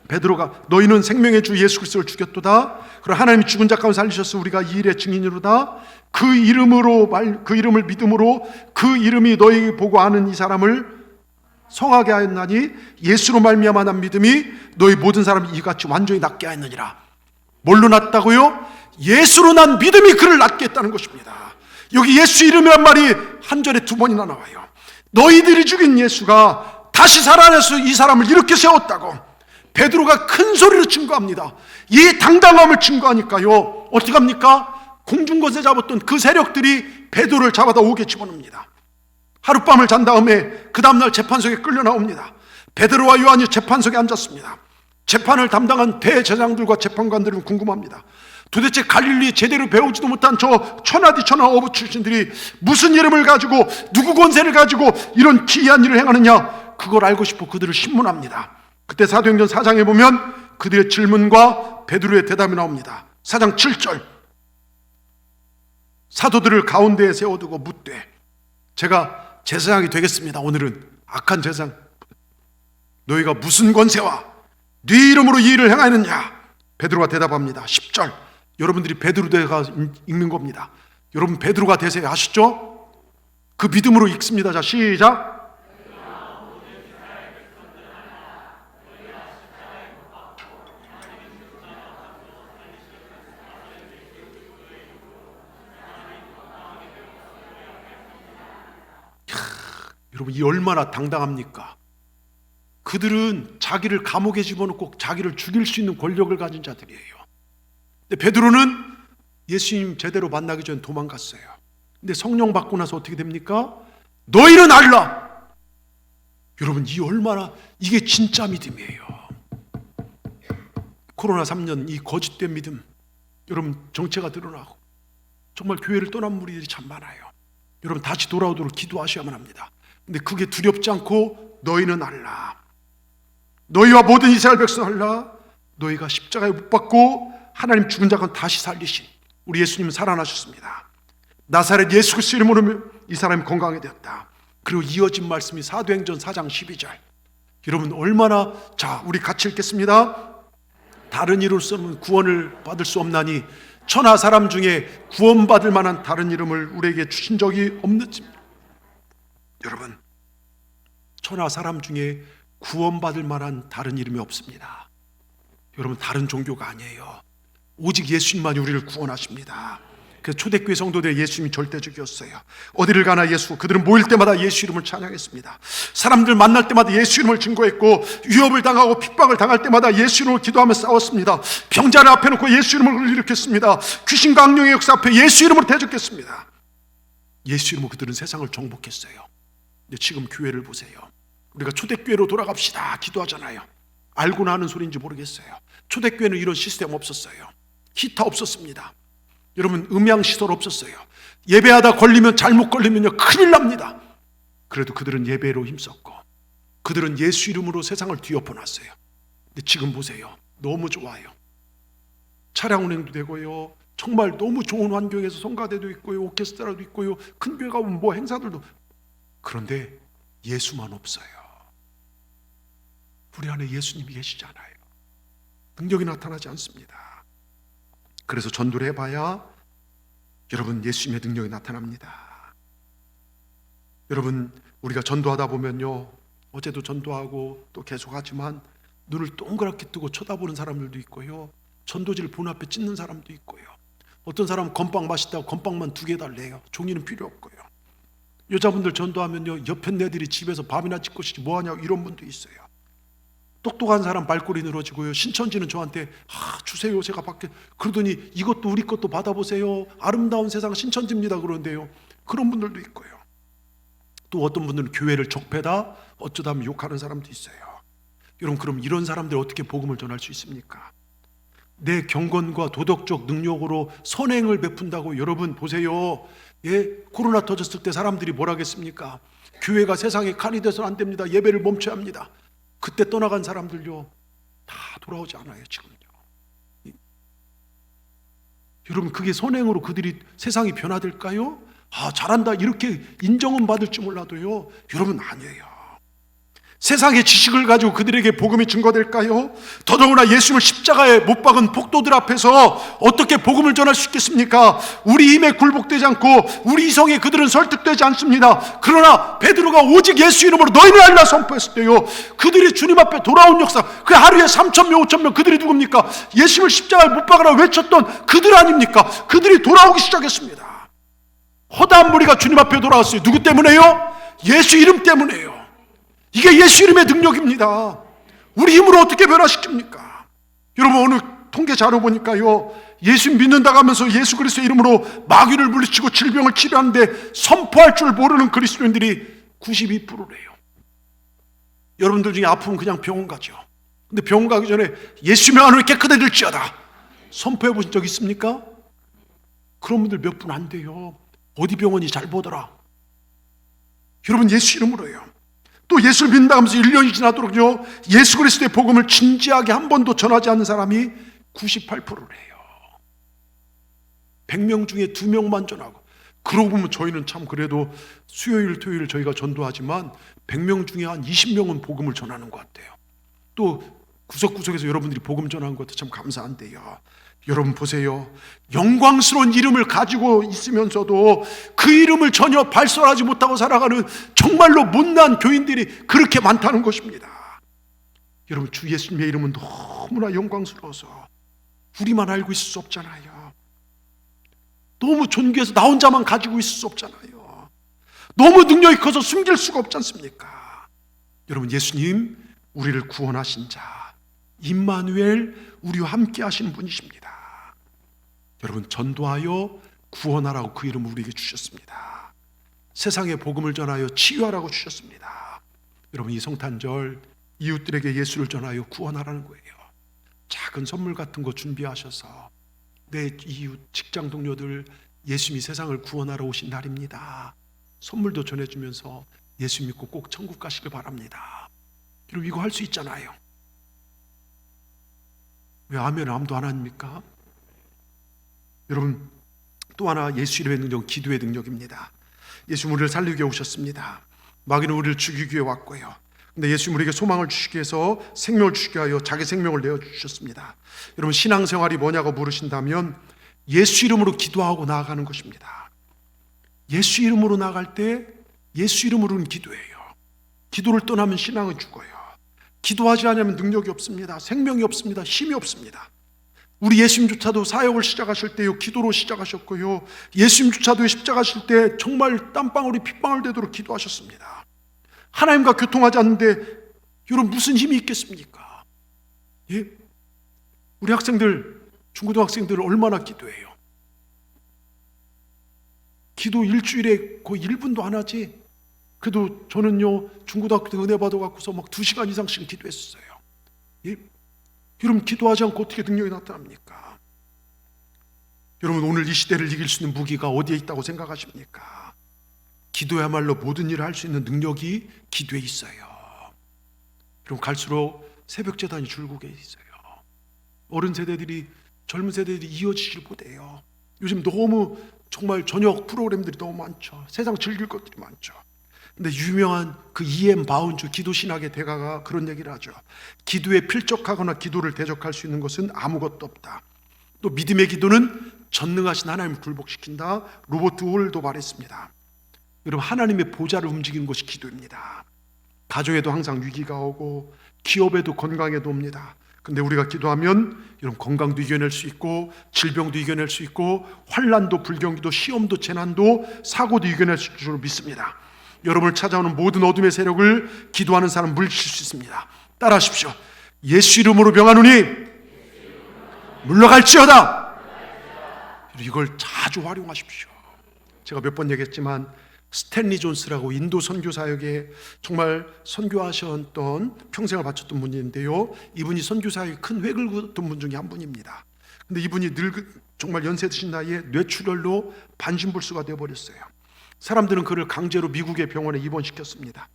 베드로가 너희는 생명의 주 예수 그리스도를 죽였도다. 그리고 하나님이 죽은 자 가운데 살리셔서 우리가 이 일의 증인이로다. 그 이름을 믿음으로 그 이름이 너희 보고 아는 이 사람을 성하게 하였나니 예수로 말미암아 난 믿음이 너희 모든 사람이 이같이 완전히 낫게 하였느니라. 뭘로 낫다고요? 예수로 난 믿음이 그를 낫게 했다는 것입니다. 여기 예수 이름이란 말이 한 절에 두 번이나 나와요. 너희들이 죽인 예수가 다시 살아나서 이 사람을 이렇게 세웠다고 베드로가 큰 소리로 증거합니다. 이 당당함을 증거하니까요 어떻게 합니까? 공중권세 잡았던 그 세력들이 베드로를 잡아다 옥에 집어넣습니다. 하룻밤을 잔 다음에 그 다음날 재판석에 끌려 나옵니다. 베드로와 요한이 재판석에 앉았습니다. 재판을 담당한 대제사장들과 재판관들은 궁금합니다. 도대체 갈릴리 제대로 배우지도 못한 저 천하디 천하 어부 출신들이 무슨 이름을 가지고 누구 권세를 가지고 이런 기이한 일을 행하느냐, 그걸 알고 싶어 그들을 신문합니다. 그때 사도행전 4장에 보면 그들의 질문과 베드로의 대답이 나옵니다. 4장 7절 사도들을 가운데에 세워두고 묻되, 제가 제사장이 되겠습니다. 오늘은 악한 제사장, 너희가 무슨 권세와 네 이름으로 이 일을 행하였느냐? 베드로가 대답합니다. 10절 여러분들이 베드로가 읽는 겁니다. 여러분 베드로가 되세요. 아시죠? 그 믿음으로 읽습니다. 자, 시작. 여러분 이 얼마나 당당합니까? 그들은 자기를 감옥에 집어넣고 자기를 죽일 수 있는 권력을 가진 자들이에요. 근데 베드로는 예수님 제대로 만나기 전에 도망갔어요. 근데 성령 받고 나서 어떻게 됩니까? 너희는 알라, 여러분, 이게 진짜 믿음이에요. 코로나 3년 이 거짓된 믿음, 여러분 정체가 드러나고 정말 교회를 떠난 무리들이 참 많아요. 여러분 다시 돌아오도록 기도하셔야만 합니다. 근데 그게 두렵지 않고 너희는 알라, 너희와 모든 이스라엘 백성 알라, 너희가 십자가에 못 박고 하나님 죽은 자 가운데 다시 살리신 우리 예수님은 살아나셨습니다. 나사렛 예수 그리스도 이름으로 이 사람이 건강하게 되었다. 그리고 이어진 말씀이 사도행전 4장 12절. 여러분 얼마나, 자 우리 같이 읽겠습니다. 다른 이름으로는 구원을 받을 수 없나니 천하 사람 중에 구원받을 만한 다른 이름을 우리에게 주신 적이 없는지. 여러분, 천하 사람 중에 구원받을 만한 다른 이름이 없습니다. 여러분, 다른 종교가 아니에요. 오직 예수님만이 우리를 구원하십니다. 그래서 초대교회 성도들 예수님이 절대적이었어요. 어디를 가나 예수, 그들은 모일 때마다 예수 이름을 찬양했습니다. 사람들 만날 때마다 예수 이름을 증거했고, 위협을 당하고 핍박을 당할 때마다 예수 이름을 기도하며 싸웠습니다. 병자를 앞에 놓고 예수 이름을 일으켰습니다. 귀신과 악령의 역사 앞에 예수 이름으로 대적했습니다. 예수 이름으로 그들은 세상을 정복했어요. 근데 지금 교회를 보세요. 우리가 초대교회로 돌아갑시다 기도하잖아요. 알고나 하는 소리인지 모르겠어요. 초대교회는 이런 시스템 없었어요. 히터 없었습니다. 여러분, 음향시설 없었어요. 예배하다 걸리면, 잘못 걸리면요 큰일 납니다. 그래도 그들은 예배로 힘썼고, 그들은 예수 이름으로 세상을 뒤엎어놨어요. 근데 지금 보세요. 너무 좋아요. 차량 운행도 되고요, 정말 너무 좋은 환경에서 성가대도 있고요, 오케스트라도 있고요, 큰 교회 가면 뭐 행사들도. 그런데 예수만 없어요. 우리 안에 예수님이 계시잖아요. 능력이 나타나지 않습니다. 그래서 전도를 해봐야 여러분 예수님의 능력이 나타납니다. 여러분, 우리가 전도하다 보면요, 어제도 전도하고 또 계속하지만 눈을 동그랗게 뜨고 쳐다보는 사람들도 있고요, 전도지를 본 앞에 찢는 사람도 있고요, 어떤 사람은 건빵 맛있다고 건빵만 2개 달래요. 종이는 필요 없고요. 여자분들 전도하면요, 옆에 애들이 집에서 밥이나 찍고 싶지 뭐하냐고 이런 분도 있어요. 똑똑한 사람 발꼬리 늘어지고요, 신천지는 저한테 주세요 제가 받게, 그러더니 이것도 우리 것도 받아보세요, 아름다운 세상 신천지입니다 그러는데요, 그런 분들도 있고요. 또 어떤 분들은 교회를 적폐다 어쩌다 하면 욕하는 사람도 있어요. 여러분, 그럼 이런 사람들 어떻게 복음을 전할 수 있습니까? 내 경건과 도덕적 능력으로 선행을 베푼다고. 여러분 보세요. 코로나 터졌을 때 사람들이 뭐라 하겠습니까? 교회가 세상에 칸이 돼서는 안 됩니다, 예배를 멈춰야 합니다. 그때 떠나간 사람들요 다 돌아오지 않아요 지금요. 여러분, 그게 선행으로 그들이 세상이 변화될까요? 잘한다 이렇게 인정은 받을지 몰라도요, 여러분 아니에요. 세상의 지식을 가지고 그들에게 복음이 증거될까요? 더더구나 예수님을 십자가에 못 박은 폭도들 앞에서 어떻게 복음을 전할 수 있겠습니까? 우리 힘에 굴복되지 않고 우리 이성에 그들은 설득되지 않습니다. 그러나 베드로가 오직 예수 이름으로 너희는 알라 선포했을 때요, 그들이 주님 앞에 돌아온 역사, 그 하루에 3,000명 5,000명, 그들이 누굽니까? 예수님을 십자가에 못 박으라 외쳤던 그들 아닙니까? 그들이 돌아오기 시작했습니다. 허다한 무리가 주님 앞에 돌아왔어요. 누구 때문에요? 예수 이름 때문에요. 이게 예수 이름의 능력입니다. 우리 힘으로 어떻게 변화시킵니까? 여러분, 오늘 통계 자료 보니까요, 예수 믿는다고 하면서 예수 그리스도의 이름으로 마귀를 물리치고 질병을 치료하는데 선포할 줄 모르는 그리스도인들이 92%래요. 여러분들 중에 아프면 그냥 병원 가죠. 근데 병원 가기 전에 예수의 안으로 깨끗해질지어다 선포해 보신 적 있습니까? 그런 분들 몇 분 안 돼요. 어디 병원이 잘 보더라. 여러분, 예수 이름으로요. 또 예수를 믿는다 하면서 1년이 지나도록요, 예수 그리스도의 복음을 진지하게 한 번도 전하지 않는 사람이 98%래요. 100명 중에 2명만 전하고. 그러고 보면 저희는 참 그래도 수요일 토요일 저희가 전도하지만 100명 중에 한 20명은 복음을 전하는 것 같아요. 또 구석구석에서 여러분들이 복음 전하는 것도 참 감사한데요, 여러분 보세요. 영광스러운 이름을 가지고 있으면서도 그 이름을 전혀 발설하지 못하고 살아가는 정말로 못난 교인들이 그렇게 많다는 것입니다. 여러분, 주 예수님의 이름은 너무나 영광스러워서 우리만 알고 있을 수 없잖아요. 너무 존귀해서 나 혼자만 가지고 있을 수 없잖아요. 너무 능력이 커서 숨길 수가 없지 않습니까? 여러분, 예수님 우리를 구원하신 자 임마누엘, 우리와 함께 하시는 분이십니다. 여러분, 전도하여 구원하라고 그 이름을 우리에게 주셨습니다. 세상에 복음을 전하여 치유하라고 주셨습니다. 여러분, 이 성탄절 이웃들에게 예수를 전하여 구원하라는 거예요. 작은 선물 같은 거 준비하셔서 내 이웃, 직장 동료들 예수님이 세상을 구원하러 오신 날입니다. 선물도 전해주면서 예수 믿고 꼭 천국 가시길 바랍니다. 여러분, 이거 할 수 있잖아요. 왜 아멘을 아무도 안 합니까? 여러분, 또 하나 예수 이름의 능력, 기도의 능력입니다. 예수님 우리를 살리기 위해 오셨습니다. 마귀는 우리를 죽이기 위해 왔고요. 근데 예수님 우리에게 소망을 주시기 위해서 생명을 주시기 위하여 자기 생명을 내어주셨습니다. 여러분, 신앙생활이 뭐냐고 물으신다면 예수 이름으로 기도하고 나아가는 것입니다. 예수 이름으로 나아갈 때 예수 이름으로는 기도해요. 기도를 떠나면 신앙은 죽어요. 기도하지 않으면 능력이 없습니다. 생명이 없습니다. 힘이 없습니다. 우리 예수님조차도 사역을 시작하실 때요, 기도로 시작하셨고요, 예수님조차도 십자가실 때 정말 땀방울이 핏방울 되도록 기도하셨습니다. 하나님과 교통하지 않는데 여러분 무슨 힘이 있겠습니까? 예? 우리 학생들, 중고등학생들 얼마나 기도해요? 기도 일주일에 거의 1분도 안 하지. 그래도 저는요, 중고등학교 때 은혜 받아갖고서 막 2시간 이상씩 기도했어요. 예? 여러분, 기도하지 않고 어떻게 능력이 나타납니까? 여러분, 오늘 이 시대를 이길 수 있는 무기가 어디에 있다고 생각하십니까? 기도야말로 모든 일을 할 수 있는 능력이 기도에 있어요. 여러분, 갈수록 새벽 제단이 줄고 있어요. 어른 세대들이, 젊은 세대들이 이어지질 못해요. 요즘 너무 정말 저녁 프로그램들이 너무 많죠. 세상 즐길 것들이 많죠. 근데 유명한 그 E.M. 바운주 기도신학의 대가가 그런 얘기를 하죠. 기도에 필적하거나 기도를 대적할 수 있는 것은 아무것도 없다. 또 믿음의 기도는 전능하신 하나님을 굴복시킨다. 로버트 홀도 말했습니다. 여러분, 하나님의 보좌를 움직이는 것이 기도입니다. 가정에도 항상 위기가 오고 기업에도 건강에도 옵니다. 근데 우리가 기도하면 여러분, 건강도 이겨낼 수 있고 질병도 이겨낼 수 있고 환난도 불경기도 시험도 재난도 사고도 이겨낼 수 있을 줄 믿습니다. 여러분을 찾아오는 모든 어둠의 세력을 기도하는 사람 물리칠 수 있습니다. 따라하십시오. 예수 이름으로 명하노니 물러갈지어다. 이걸 자주 활용하십시오. 제가 몇 번 얘기했지만 스탠리 존스라고 인도 선교 사역에 정말 선교하셨던, 평생을 바쳤던 분인데요, 이분이 선교 사역에 큰 획을 그었던 분 중에 한 분입니다. 근데 이분이 정말 연세 드신 나이에 뇌출혈로 반신불수가 되어버렸어요. 사람들은 그를 강제로 미국의 병원에 입원시켰습니다.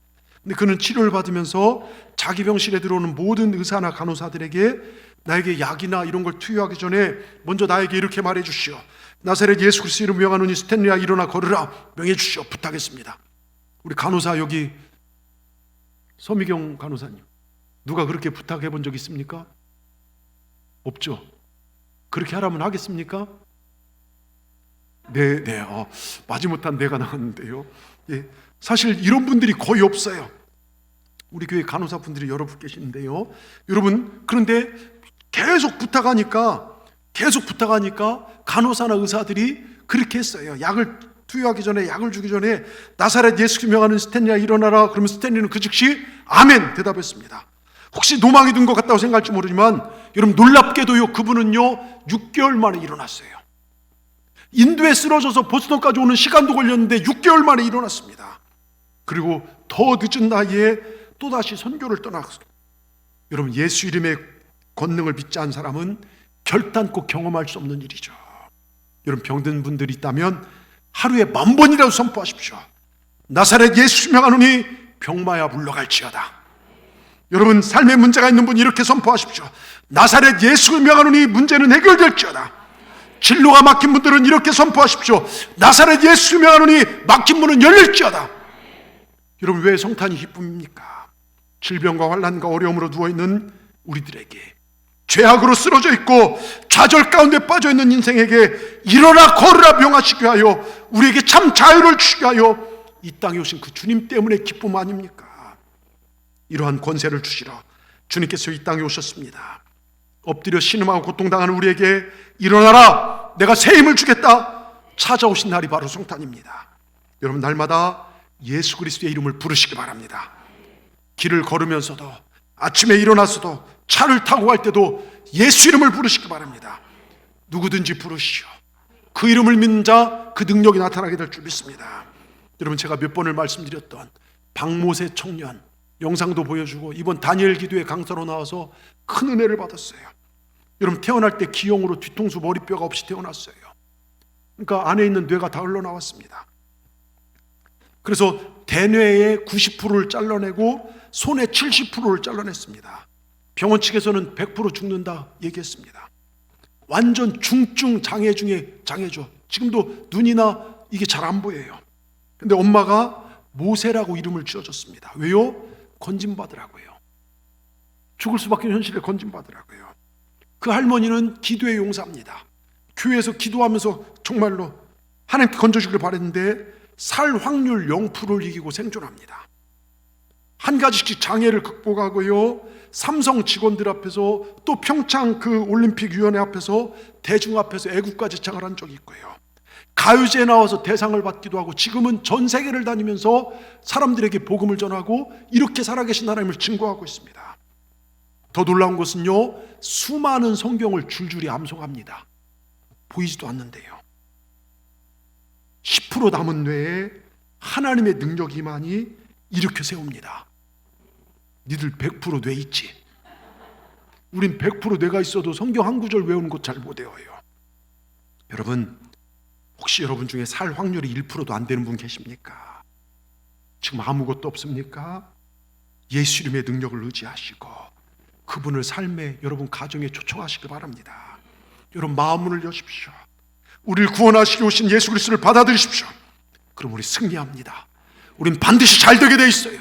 근데 그는 치료를 받으면서 자기 병실에 들어오는 모든 의사나 간호사들에게 나에게 약이나 이런 걸 투여하기 전에 먼저 나에게 이렇게 말해 주시오. 나사렛 예수 그리스도 이름 명하노니 스탠리야 일어나 걸으라 명해 주시오. 부탁했습니다. 우리 간호사, 여기 서미경 간호사님, 누가 그렇게 부탁해 본 적 있습니까? 없죠. 그렇게 하라면 하겠습니까? 네. 마지못한 내가 나왔는데요. 예, 사실 이런 분들이 거의 없어요. 우리 교회 간호사 분들이 여러 분 계시는데요. 여러분, 그런데 계속 부탁하니까 간호사나 의사들이 그렇게 했어요. 약을 투여하기 전에, 약을 주기 전에 나사렛 예수 명하는 스탠리야 일어나라. 그러면 스탠리는 그 즉시 아멘 대답했습니다. 혹시 노망이 든 것 같다고 생각할지 모르지만 여러분, 놀랍게도요, 그분은요 6개월 만에 일어났어요. 인도에 쓰러져서 보스턴까지 오는 시간도 걸렸는데 6개월 만에 일어났습니다. 그리고 더 늦은 나이에 또다시 선교를 떠났어요. 여러분, 예수 이름의 권능을 믿지 않은 사람은 결단코 경험할 수 없는 일이죠. 여러분, 병든 분들이 있다면 하루에 10,000번이라도 선포하십시오. 나사렛 예수 명하노니 병마야 물러갈지어다. 여러분, 삶에 문제가 있는 분 이렇게 선포하십시오. 나사렛 예수 명하노니 문제는 해결될지어다. 진로가 막힌 분들은 이렇게 선포하십시오. 나사렛 예수 명하노니 막힌 문은 열릴지어다. 여러분, 왜 성탄이 기쁨입니까? 질병과 환난과 어려움으로 누워있는 우리들에게, 죄악으로 쓰러져 있고 좌절 가운데 빠져있는 인생에게 일어나 걸으라 명하시기 위하여 우리에게 참 자유를 주시기 위하여 이 땅에 오신 그 주님 때문에 기쁨 아닙니까? 이러한 권세를 주시러 주님께서 이 땅에 오셨습니다. 엎드려 신음하고 고통당하는 우리에게 일어나라, 내가 새 힘을 주겠다 찾아오신 날이 바로 성탄입니다. 여러분, 날마다 예수 그리스도의 이름을 부르시기 바랍니다. 길을 걸으면서도, 아침에 일어나서도, 차를 타고 갈 때도 예수 이름을 부르시기 바랍니다. 누구든지 부르시오. 그 이름을 믿는 자, 그 능력이 나타나게 될 줄 믿습니다. 여러분, 제가 몇 번을 말씀드렸던 박모세 청년, 영상도 보여주고 이번 다니엘 기도회 강사로 나와서 큰 은혜를 받았어요. 여러분, 태어날 때 기형으로 뒤통수 머리뼈가 없이 태어났어요. 그러니까 안에 있는 뇌가 다 흘러나왔습니다. 그래서 대뇌의 90%를 잘라내고 손의 70%를 잘라냈습니다. 병원 측에서는 100% 죽는다 얘기했습니다. 완전 중증 장애 중에 장애죠. 지금도 눈이나 이게 잘 안 보여요. 근데 엄마가 모세라고 이름을 지어줬습니다. 왜요? 건진받으라고요. 죽을 수밖에 현실에 건진받으라고요. 그 할머니는 기도의 용사입니다. 교회에서 기도하면서 정말로 하나님께 건져주길 바랬는데 살 확률 0%를 이기고 생존합니다. 한 가지씩 장애를 극복하고요, 삼성 직원들 앞에서 또 평창 그 올림픽위원회 앞에서 대중 앞에서 애국가지창을 한 적이 있고요, 가요제에 나와서 대상을 받기도 하고 지금은 전 세계를 다니면서 사람들에게 복음을 전하고 이렇게 살아계신 하나님을 증거하고 있습니다. 더 놀라운 것은요, 수많은 성경을 줄줄이 암송합니다. 보이지도 않는데요. 10% 남은 뇌에 하나님의 능력이 많이 일으켜 세웁니다. 니들 100% 뇌 있지? 우린 100% 뇌가 있어도 성경 한 구절 외우는 것 잘 못 외워요. 여러분, 혹시 여러분 중에 살 확률이 1%도 안 되는 분 계십니까? 지금 아무것도 없습니까? 예수 이름의 능력을 의지하시고 그분을 삶에, 여러분 가정에 초청하시기 바랍니다. 여러분 마음문을 여십시오. 우리를 구원하시기 오신 예수 그리스도를 받아들이십시오. 그럼 우리 승리합니다. 우린 반드시 잘 되게 돼 있어요.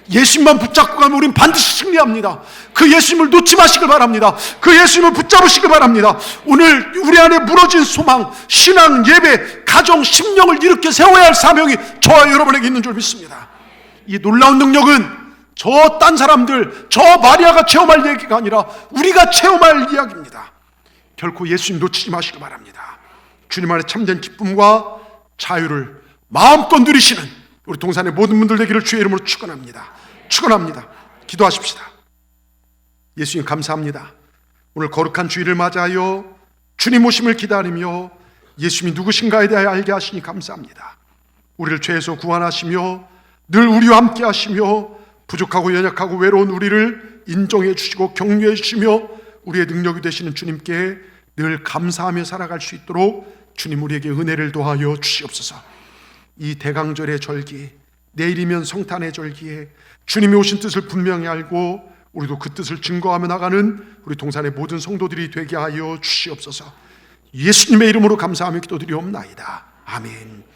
예수님만 붙잡고 가면 우린 반드시 승리합니다. 그 예수님을 놓지 마시길 바랍니다. 그 예수님을 붙잡으시길 바랍니다. 오늘 우리 안에 무너진 소망, 신앙, 예배, 가정, 심령을 이렇게 세워야 할 사명이 저와 여러분에게 있는 줄 믿습니다. 이 놀라운 능력은 저 딴 사람들, 저 마리아가 체험할 얘기가 아니라 우리가 체험할 이야기입니다. 결코 예수님 놓치지 마시기 바랍니다. 주님 안에 참된 기쁨과 자유를 마음껏 누리시는 우리 동산의 모든 분들 되기를 주의 이름으로 축원합니다. 축원합니다. 기도하십시다. 예수님 감사합니다. 오늘 거룩한 주일을 맞이하여 주님 오심을 기다리며 예수님이 누구신가에 대하여 알게 하시니 감사합니다. 우리를 죄에서 구원하시며 늘 우리와 함께 하시며 부족하고 연약하고 외로운 우리를 인정해 주시고 격려해 주시며 우리의 능력이 되시는 주님께 늘 감사하며 살아갈 수 있도록 주님 우리에게 은혜를 더하여 주시옵소서. 이 대강절의 절기, 내일이면 성탄의 절기에 주님이 오신 뜻을 분명히 알고 우리도 그 뜻을 증거하며 나가는 우리 동산의 모든 성도들이 되게 하여 주시옵소서. 예수님의 이름으로 감사하며 기도드리옵나이다. 아멘.